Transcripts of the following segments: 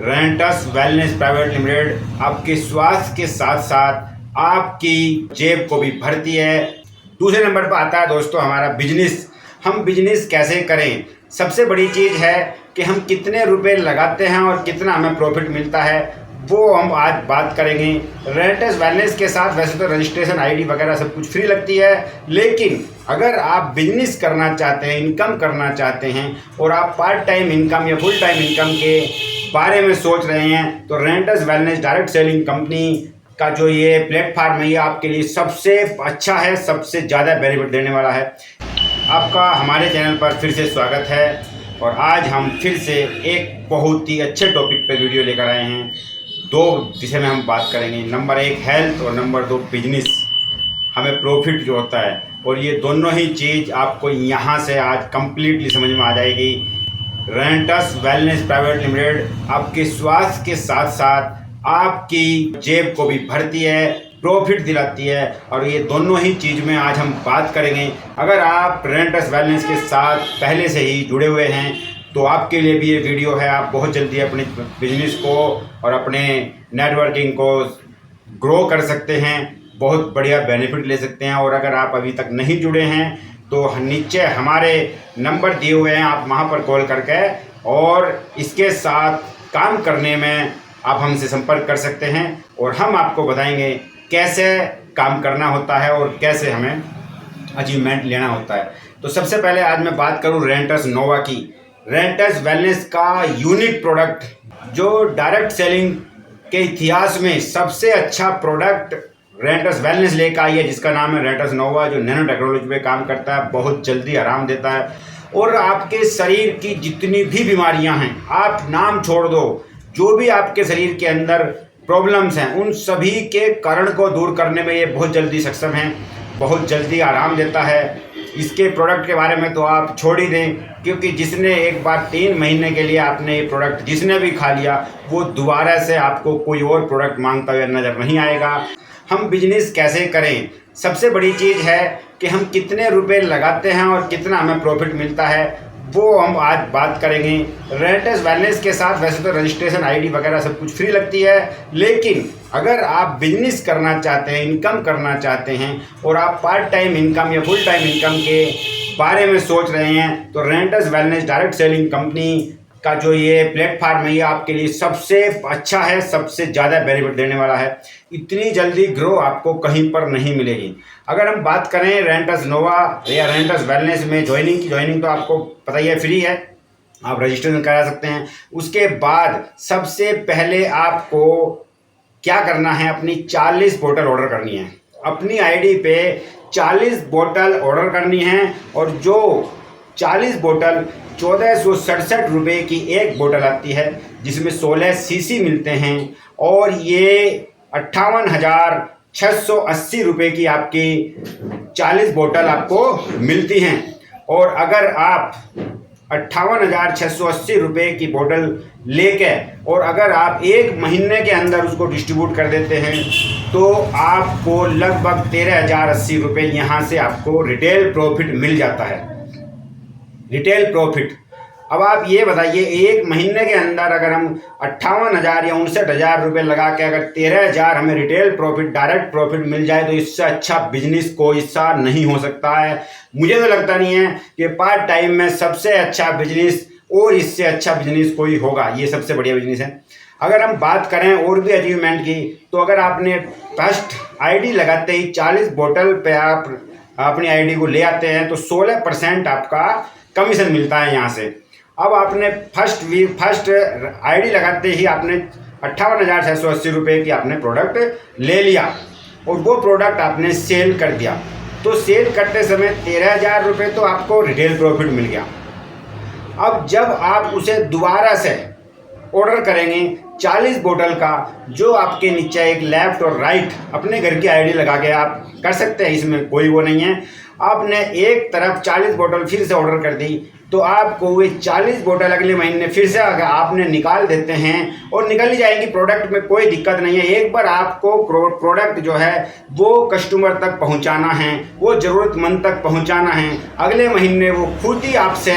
रेंटस wellness private limited आपके स्वास्थ्य के साथ साथ आपकी जेब को भी भरती है। दूसरे नंबर पर आता है दोस्तों हमारा बिजनेस। हम बिजनेस कैसे करें, सबसे बड़ी चीज़ है कि हम कितने रुपए लगाते हैं और कितना हमें प्रॉफिट मिलता है, वो हम आज बात करेंगे। रेंटस वेलनेस के साथ वैसे तो रजिस्ट्रेशन आईडी वगैरह सब कुछ फ्री लगती है, लेकिन अगर आप बिजनेस करना चाहते हैं, इनकम करना चाहते हैं और आप पार्ट टाइम इनकम या फुल टाइम इनकम के बारे में सोच रहे हैं, तो रेंटस वेलनेस डायरेक्ट सेलिंग कंपनी का जो ये प्लेटफार्म है ये आपके लिए सबसे अच्छा है, सबसे ज़्यादा बेनिफिट देने वाला है। आपका हमारे चैनल पर फिर से स्वागत है और आज हम फिर से एक बहुत ही अच्छे टॉपिक पर वीडियो लेकर आए हैं। दो विषय में हम बात करेंगे, नंबर 1 हेल्थ और नंबर 2 बिजनेस, हमें प्रॉफिट जो होता है, और ये दोनों ही चीज़ आपको यहाँ से आज कंप्लीटली समझ में आ जाएगी। रेंटस वेलनेस प्राइवेट लिमिटेड आपके स्वास्थ्य के साथ साथ आपकी जेब को भी भरती है, प्रॉफिट दिलाती है, और ये दोनों ही चीज़ में आज हम बात करेंगे। अगर आप रेंटस वेलनेस के साथ पहले से ही जुड़े हुए हैं तो आपके लिए भी ये वीडियो है। आप बहुत जल्दी अपने बिजनेस को और अपने नेटवर्किंग को ग्रो कर सकते हैं, बहुत बढ़िया बेनिफिट ले सकते हैं। और अगर आप अभी तक नहीं जुड़े हैं तो नीचे हमारे नंबर दिए हुए हैं, आप वहां पर कॉल करके और इसके साथ काम करने में आप हमसे संपर्क कर सकते हैं और हम आपको बताएंगे कैसे काम करना होता है और कैसे हमें अचीवमेंट लेना होता है। तो सबसे पहले आज मैं बात करूं रेंटस नोवा की। रेंटस वेलनेस का यूनिक प्रोडक्ट जो डायरेक्ट सेलिंग के इतिहास में सबसे अच्छा प्रोडक्ट रेंटस वेलनेस लेकर आई है, जिसका नाम है रेंटस नोवा, जो नैनो टेक्नोलॉजी पे काम करता है, बहुत जल्दी आराम देता है और आपके शरीर की जितनी भी बीमारियां हैं, आप नाम छोड़ दो, जो भी आपके शरीर के अंदर प्रॉब्लम्स हैं उन सभी के कारण को दूर करने में ये बहुत जल्दी सक्षम है, बहुत जल्दी आराम देता है। इसके प्रोडक्ट के बारे में तो आप छोड़ ही दें, क्योंकि जिसने एक बार 3 महीने के लिए आपने ये प्रोडक्ट जिसने भी खा लिया वो दोबारा से आपको कोई और प्रोडक्ट मांगता हुआ नज़र नहीं आएगा। हम बिजनेस कैसे करें, सबसे बड़ी चीज़ है कि हम कितने रुपए लगाते हैं और कितना हमें प्रॉफिट मिलता है, वो हम आज बात करेंगे। रेंटस वेलनेस के साथ वैसे तो रजिस्ट्रेशन आईडी वगैरह सब कुछ फ्री लगती है, लेकिन अगर आप बिजनेस करना चाहते हैं, इनकम करना चाहते हैं और आप पार्ट टाइम इनकम या फुल टाइम इनकम के बारे में सोच रहे हैं, तो रेंटस वेलनेस डायरेक्ट सेलिंग कंपनी का जो ये प्लेटफार्म है ये आपके लिए सबसे अच्छा है, सबसे ज़्यादा बेनिफिट देने वाला है। इतनी जल्दी ग्रो आपको कहीं पर नहीं मिलेगी। अगर हम बात करें रेंटस नोवा या रेंटस वेलनेस में ज्वाइनिंग तो आपको पता ही है, फ्री है, आप रजिस्ट्रेशन करा सकते हैं। उसके बाद सबसे पहले आपको क्या करना है, अपनी 40 बोतल ऑर्डर करनी है, अपनी आईडी पे 40 बोतल ऑर्डर करनी है, और जो 40 बोतल 1467 रुपये की एक बोतल आती है, जिसमें 16 सीसी मिलते हैं, और ये 58,680 रुपये की आपकी 40 बोतल आपको मिलती हैं। और अगर आप 58,680 रुपये की बोतल लेके और अगर आप 1 महीने के अंदर उसको डिस्ट्रीब्यूट कर देते हैं तो आपको लगभग 13,080 रुपये यहाँ से आपको रिटेल प्रॉफिट मिल जाता है, रिटेल प्रॉफिट। अब आप ये बताइए, 1 महीने के अंदर अगर हम 58,000 या 59,000 रुपये लगा के अगर 13,000 हमें रिटेल प्रॉफिट, डायरेक्ट प्रॉफिट मिल जाए, तो इससे अच्छा बिजनेस कोई सा नहीं हो सकता है। मुझे तो लगता नहीं है कि पार्ट टाइम में सबसे अच्छा बिजनेस और इससे अच्छा बिजनेस कोई होगा। ये सबसे बढ़िया बिजनेस है। अगर हम बात करें और भी अचीवमेंट की, तो अगर आपने फर्स्ट आईडी लगाते ही 40 बोतल पे आप अपनी आईडी को ले आते हैं तो 16% आपका कमीशन मिलता है यहाँ से। अब आपने फर्स्ट आईडी लगाते ही आपने 58,680 रुपये की आपने प्रोडक्ट ले लिया और वो प्रोडक्ट आपने सेल कर दिया, तो सेल करते समय 13,000 रुपये तो आपको रिटेल प्रॉफिट मिल गया। अब जब आप उसे दोबारा से ऑर्डर करेंगे 40 बोतल का, जो आपके नीचे एक लेफ्ट और राइट अपने घर की आईडी लगा के आप कर सकते हैं, इसमें कोई वो नहीं है। आपने एक तरफ 40 बोतल फिर से ऑर्डर कर दी तो आपको वे 40 बोतल अगले महीने फिर से अगर आपने निकाल देते हैं और निकल ही जाएगी, प्रोडक्ट में कोई दिक्कत नहीं है। एक बार आपको प्रोडक्ट जो है वो कस्टमर तक पहुंचाना है, वो ज़रूरतमंद तक पहुंचाना है, अगले महीने वो खुद ही आपसे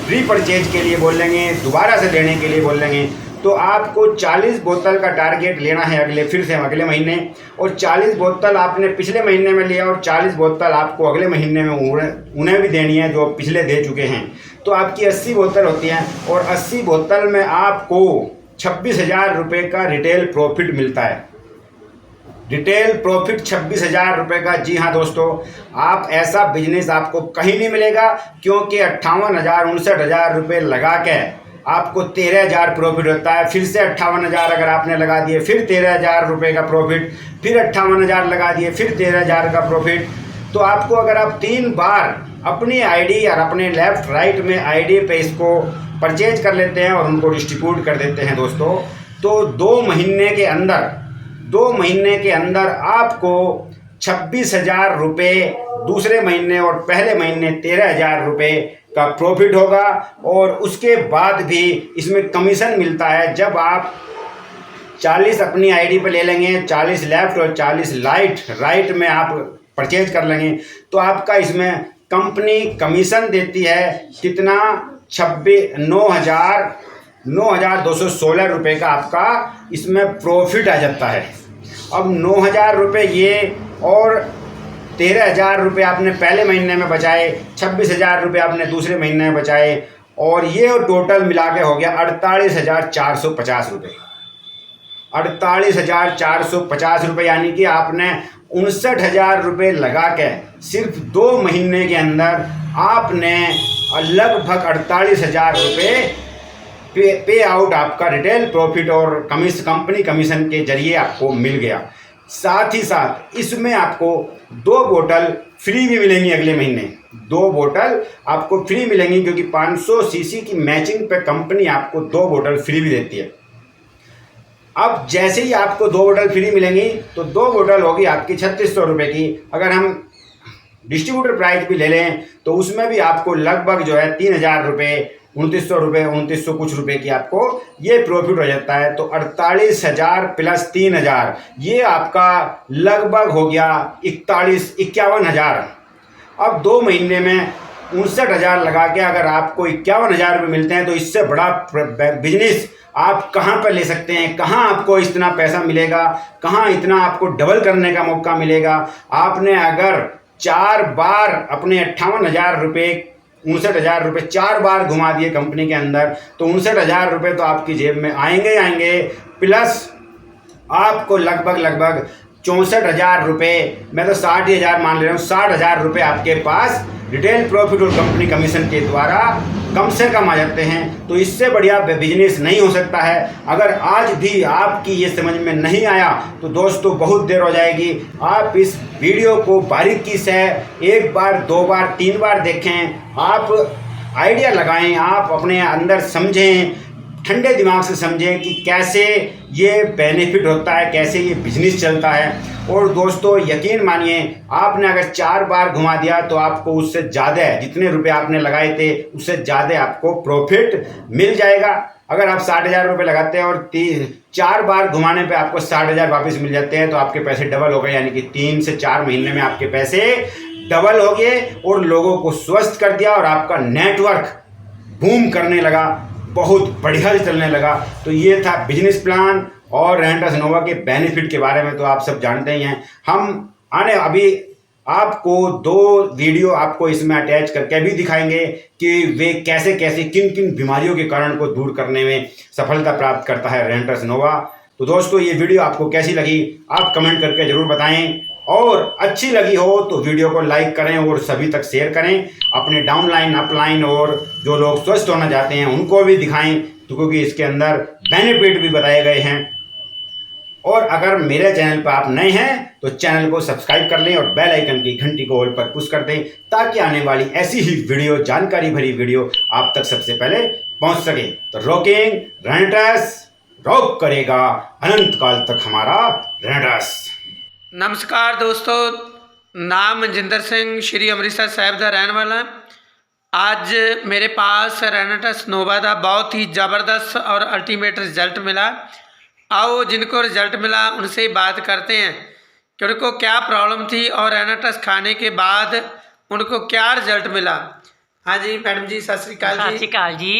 रीपरचेज के लिए बोलेंगे, दोबारा से लेने के लिए बोलेंगे। तो आपको 40 बोतल का टारगेट लेना है अगले महीने, और 40 बोतल आपने पिछले महीने में लिया और 40 बोतल आपको अगले महीने में उन्हें भी देनी है जो पिछले दे चुके हैं। तो आपकी 80 बोतल होती हैं, और 80 बोतल में आपको 26,000 रुपये का रिटेल प्रॉफिट मिलता है। रिटेल प्रॉफिट 26,000 रुपये का। जी हाँ दोस्तों, आप ऐसा बिजनेस आपको कहीं नहीं मिलेगा, क्योंकि 58,000 59,000 रुपये लगा के आपको 13,000 प्रॉफिट होता है। फिर से 58,000 अगर आपने लगा दिए, फिर 13,000 रुपये का प्रॉफिट, फिर 58,000 लगा दिए, फिर 13,000 का प्रॉफिट। तो आपको अगर आप 3 बार अपनी आईडी और अपने लेफ्ट राइट में आईडी पे इसको परचेज कर लेते हैं और उनको डिस्ट्रीब्यूट कर देते हैं दोस्तों, तो 2 महीने के अंदर आपको 26,000 रुपये दूसरे महीने और पहले महीने 13,000 रुपये का प्रॉफिट होगा। और उसके बाद भी इसमें कमीशन मिलता है। जब आप 40 अपनी आईडी पे ले लेंगे, 40 लेफ्ट और 40 राइट में आप परचेज कर लेंगे, तो आपका इसमें कंपनी कमीशन देती है कितना, 9,216 रुपये का आपका इसमें प्रॉफिट आ जाता है। अब 9,000 रुपये ये और 13,000 रुपये आपने पहले महीने में बचाए, 26,000 रुपये आपने दूसरे महीने में बचाए, और ये टोटल मिला के हो गया 48,450 रुपये। 48,450 रुपये, यानी कि आपने 59,000 रुपये लगा के सिर्फ 2 महीने के अंदर आपने लगभग 48,000 रुपये पे आउट आपका रिटेल प्रॉफिट और कंपनी कमीशन के जरिए आपको मिल गया। साथ ही साथ इसमें आपको 2 बोतल फ्री भी मिलेंगी अगले महीने। 2 बोतल आपको फ्री मिलेंगी, क्योंकि 500 सीसी की मैचिंग पे कंपनी आपको 2 बोतल फ्री भी देती है। अब जैसे ही आपको 2 बोतल फ्री मिलेंगी, तो 2 बोतल होगी आपकी 3600 रुपये की। अगर हम डिस्ट्रीब्यूटर प्राइस भी ले लें तो उसमें भी आपको लगभग जो है 3,000 रुपये, 2,900 रुपये, 2,900 कुछ रुपए की आपको ये प्रॉफिट हो जाता है। तो 48,000 प्लस 3,000, ये आपका लगभग हो गया 51,000। अब 2 महीने में 59,000 लगा के अगर आपको 51,000 रुपये मिलते हैं, तो इससे बड़ा बिजनेस आप कहाँ पर ले सकते हैं? कहाँ आपको इतना पैसा मिलेगा? कहाँ इतना आपको डबल करने का मौका मिलेगा? आपने अगर 4 बार अपने 58,000 रुपये, 59,000 रुपये 4 बार घुमा दिए कंपनी के अंदर, तो 59,000 रुपये तो आपकी जेब में आएंगे, प्लस आपको लगभग 64,000 रुपये, मैं तो 60,000 मान ले रहा हूँ, 60,000 रुपये आपके पास रिटेल प्रॉफिट और कंपनी कमीशन के द्वारा कम से कम आ जाते हैं। तो इससे बढ़िया बिजनेस नहीं हो सकता है। अगर आज भी आपकी ये समझ में नहीं आया, तो दोस्तों बहुत देर हो जाएगी। आप इस वीडियो को बारीकी से 1 बार, 2 बार, 3 बार देखें, आप आइडिया लगाएं, आप अपने अंदर समझें, ठंडे दिमाग से समझें कि कैसे ये बेनिफिट होता है, कैसे ये बिजनेस चलता है। और दोस्तों यकीन मानिए, आपने अगर 4 बार घुमा दिया तो आपको उससे ज़्यादा, जितने रुपए आपने लगाए थे उससे ज़्यादा आपको प्रॉफिट मिल जाएगा। अगर आप 60,000 रुपये लगाते हैं और 4 बार घुमाने पे आपको 60,000 वापस मिल जाते हैं, तो आपके पैसे डबल हो गए, यानी कि 3 से 4 महीने में आपके पैसे डबल हो गए और लोगों को स्वस्थ कर दिया और आपका नेटवर्क बूम करने लगा, बहुत बढ़िया चलने लगा। तो ये था बिजनेस प्लान और रेनेटस नोवा के बेनिफिट के बारे में तो आप सब जानते ही हैं। हम अभी आपको 2 वीडियो आपको इसमें अटैच करके भी दिखाएंगे कि वे कैसे कैसे किन किन बीमारियों के कारण को दूर करने में सफलता प्राप्त करता है रेनेटस नोवा। तो दोस्तों ये वीडियो आपको कैसी लगी आप कमेंट करके ज़रूर बताएं, और अच्छी लगी हो तो वीडियो को लाइक करें और सभी तक शेयर करें। अपने डाउनलाइन, अपलाइन और जो लोग स्वस्थ होना चाहते हैं उनको भी दिखाएं, क्योंकि इसके अंदर बेनिफिट भी बताए गए हैं। और अगर मेरे चैनल पर आप नए हैं तो चैनल को सब्सक्राइब कर लें और बेल आइकन की घंटी को ऑल पर पुश कर दें, ताकि आने वाली ऐसी ही वीडियो, जानकारी भरी वीडियो आप तक सबसे पहले पहुंच सके। तो रॉकिंग रेनेटस रॉक करेगा अनंत काल तक हमारा रेनेटस। नमस्कार दोस्तों, नाम मनजिंदर सिंह, श्री अमृतसर साहिब का रहने वाला। आज मेरे पास रेनेटस नोवा का बहुत ही ज़बरदस्त और अल्टीमेट रिजल्ट मिला। आओ जिनको रिजल्ट मिला उनसे ही बात करते हैं कि उनको क्या प्रॉब्लम थी और रेनेटस खाने के बाद उनको क्या रिजल्ट मिला। हाँ जी मैडम जी, सत श्री अकाल जी। सत श्री अकाल जी।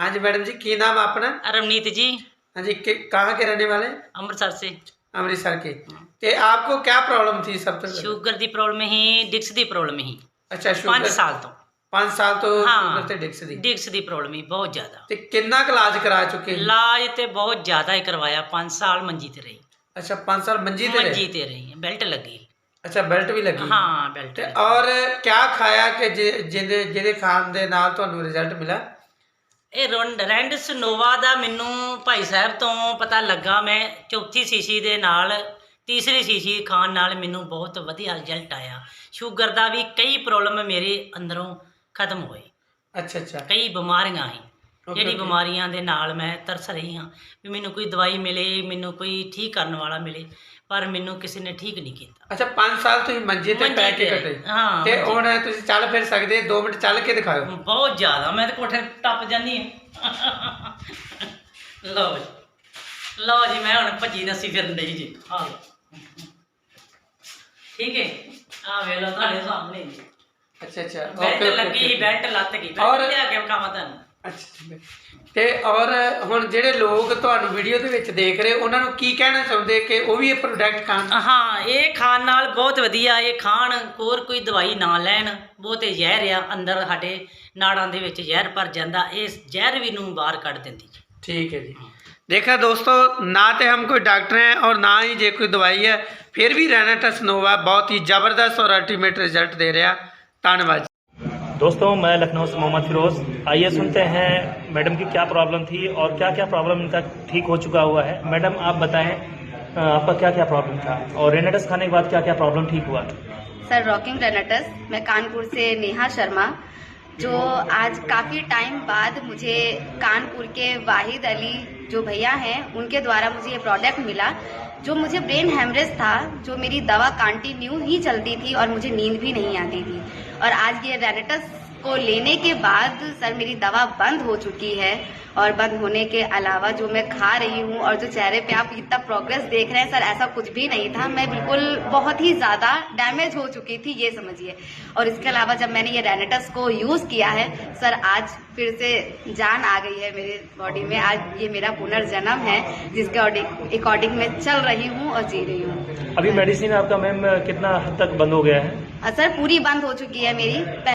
हाँ जी मैडम जी, की नाम अपना? रवनीत जी। हाँ जी, कहाँ के रहने वाले? ਅੰਮ੍ਰਿਤਸਰ से। अमृतसर के। ते आपको क्या प्रॉब्लम थी सब तो? ਸ਼ੂਗਰ ਦੀ ਪ੍ਰੋਬਲਮ ਹੀ, ਡਿਕਸ ਦੀ ਪ੍ਰੋਬਲਮ ਹੀ। अच्छा 5 शुगर ਸਾਲ ਤੋਂ। 5 ਸਾਲ ਤੋਂ ਹਾਂ ਸ਼ੂਗਰ ਤੇ ਡਿਕਸ ਦੀ। ਡਿਕਸ ਦੀ ਪ੍ਰੋਬਲਮ ਹੀ ਬਹੁਤ ਜ਼ਿਆਦਾ। ਤੇ ਕਿੰਨਾ ਕੁ ਇਲਾਜ ਕਰਾ ਚੁੱਕੇ? ਇਲਾਜ ਤੇ ਬਹੁਤ ਜ਼ਿਆਦਾ ਹੀ ਕਰਵਾਇਆ। 5 ਸਾਲ ਮੰਜੀ ਤੇ ਰਹੀ। ਅੱਛਾ 5 ਸਾਲ ਮੰਜੀ ਤੇ ਮੰਜੀ ਰਹੇ? ਤੇ ਰਹੀ, ਬੈਲਟ ਲੱਗੀ। ਅੱਛਾ ਬੈਲਟ ਵੀ ਲੱਗੀ? ਹਾਂ ਬੈਲਟ ਤੇ ਲੱਗੀ। ਔਰ ਕਿਆ ਖਾਇਆ ਕਿ ਜਿਹਦੇ ਖਾਣ ਦੇ ਨਾਲ ਤੁਹਾਨੂੰ ਰਿਜ਼ਲਟ ਮਿਲਾ? ਇਹ ਰੈਂਡਸ ਨੋਵਾ ਦਾ ਮੈਨੂੰ ਭਾਈ ਸਾਹਿਬ ਤੋਂ ਪਤਾ ਲੱਗਾ। ਮੈਂ ਚੌਥੀ ਸੀਸੀ ਦੇ ਨਾਲ ਤੀਸਰੀ ਸੀਸੀ ਖਾਣ ਨਾਲ ਮੈਨੂੰ ਬਹੁਤ ਵਧੀਆ ਰਿਜ਼ਲਟ ਆਇਆ। ਸ਼ੂਗਰ ਦਾ ਵੀ ਕਈ ਪ੍ਰੋਬਲਮ ਮੇਰੇ ਅੰਦਰੋਂ ਖਤਮ ਹੋਏ। ਅੱਛਾ ਅੱਛਾ। ਕਈ ਬਿਮਾਰੀਆਂ ਸੀ ਜਿਹੜੀ okay. ਬਿਮਾਰੀਆਂ ਦੇ ਨਾਲ ਮੈਂ ਤਰਸ ਰਹੀ ਹਾਂ ਵੀ ਮੈਨੂੰ ਕੋਈ ਦਵਾਈ ਮਿਲੇ, ਮੈਨੂੰ ਕੋਈ ਠੀਕ ਕਰਨ ਵਾਲਾ ਮਿਲੇ, ਪਰ ਮੈਨੂੰ ਕਿਸੇ ਨੇ ਠੀਕ ਨਹੀਂ ਕੀਤਾ। ਅੱਛਾ 5 ਸਾਲ ਤੁਸੀਂ ਮੰਜੇ ਤੇ ਪੈ ਕੇ ਕੱਟੇ? ਹਾਂ। ਤੇ ਹੁਣ ਤੁਸੀਂ ਚੱਲ ਫਿਰ ਸਕਦੇ? 2 ਮਿੰਟ ਚੱਲ ਕੇ ਦਿਖਾਓ। ਬਹੁਤ ਜ਼ਿਆਦਾ, ਮੈਂ ਤਾਂ ਕੋਠੇ ਟੱਪ ਜਾਂਦੀ ਹਾਂ। ਲਓ ਜੀ, ਲਓ ਜੀ, ਮੈਂ ਹੁਣ ਭੱਜੀ ਨੱਸੀ ਫਿਰਨ ਡਈ ਜੀ। ਆ ਲਓ, ਠੀਕ ਹੈ। ਆ ਵੇਖ ਲਓ ਤੁਹਾਡੇ ਸਾਹਮਣੇ ਜੀ। ਅੱਛਾ ਅੱਛਾ। ਬੈਲਟ ਲੱਗੀ, ਬੈਲਟ ਲੱਤ ਗਈ। ਔਰ ਬੈਲਟ ਲਿਆ ਕੇ ਵਿਖਾਵਾਂ ਤੁਹਾਨੂੰ। ਅੱਛਾ ਤੇ ਔਰ ਹੁਣ ਜਿਹੜੇ ਲੋਕ ਤੁਹਾਨੂੰ ਵੀਡੀਓ ਦੇ ਵਿੱਚ ਦੇਖ ਰਹੇ ਉਹਨਾਂ ਨੂੰ ਕੀ ਕਹਿਣਾ ਚਾਹੁੰਦੇ ਕਿ ਉਹ ਵੀ ਇਹ ਪ੍ਰੋਡਕਟ ਖਾਣ? ਹਾਂ, ਇਹ ਖਾਣ ਨਾਲ ਬਹੁਤ ਵਧੀਆ। ਇਹ ਖਾਣ, ਹੋਰ ਕੋਈ ਦਵਾਈ ਨਾ ਲੈਣ। ਬਹੁਤੇ ਜ਼ਹਿਰ ਆ ਅੰਦਰ, ਸਾਡੇ ਨਾੜਾਂ ਦੇ ਵਿੱਚ ਜ਼ਹਿਰ ਭਰ ਜਾਂਦਾ। ਇਹ ਜ਼ਹਿਰ ਵੀ ਨੂੰ ਬਾਹਰ ਕੱਢ ਦਿੰਦੀ। ਠੀਕ ਹੈ ਜੀ। देखा दोस्तों, ना तो हम कोई डॉक्टर हैं और ना ही जे कोई दवाई है, फिर भी रेनेटस नोवा बहुत ही ज़बरदस्त और अल्टीमेट रिजल्ट दे रहा। धन्यवाद दोस्तों, मैं लखनऊ से मोहम्मद फिरोज़। आइए सुनते हैं मैडम की क्या प्रॉब्लम थी और क्या क्या प्रॉब्लम इनका ठीक हो चुका हुआ है। मैडम आप बताएं आपका क्या क्या प्रॉब्लम था और रेनेटस खाने के बाद क्या क्या प्रॉब्लम ठीक हुआ? सर रॉकिंग रेनेटस, मैं कानपुर से नेहा शर्मा, जो आज काफ़ी टाइम बाद मुझे कानपुर के वाहिद अली जो भैया हैं उनके द्वारा मुझे ये प्रोडक्ट मिला। जो मुझे ब्रेन हेमरेज था, जो मेरी दवा कंटिन्यू ही चलती थी और मुझे नींद भी नहीं आती थी, और आज ये रेनेटस को लेने के बाद सर मेरी दवा बंद हो चुकी है। और बंद होने के अलावा जो मैं खा रही हूँ और जो चेहरे पे आप इतना प्रोग्रेस देख रहे हैं सर, ऐसा कुछ भी नहीं था। मैं बिल्कुल बहुत ही ज़्यादा डैमेज हो चुकी थी, ये समझिए। और इसके अलावा जब मैंने ये रेनेटस को यूज़ किया है सर, आज फिर से जान आ गई है मेरे बॉडी में। आज ये मेरा पुनर्जन्म है जिसके अकॉर्डिंग मैं चल रही हूँ और जी रही हूँ। अभी मेडिसिन आपका मैम कितना हद तक बंद हो गया है? सर पूरी बंद हो चुकी है मेरी।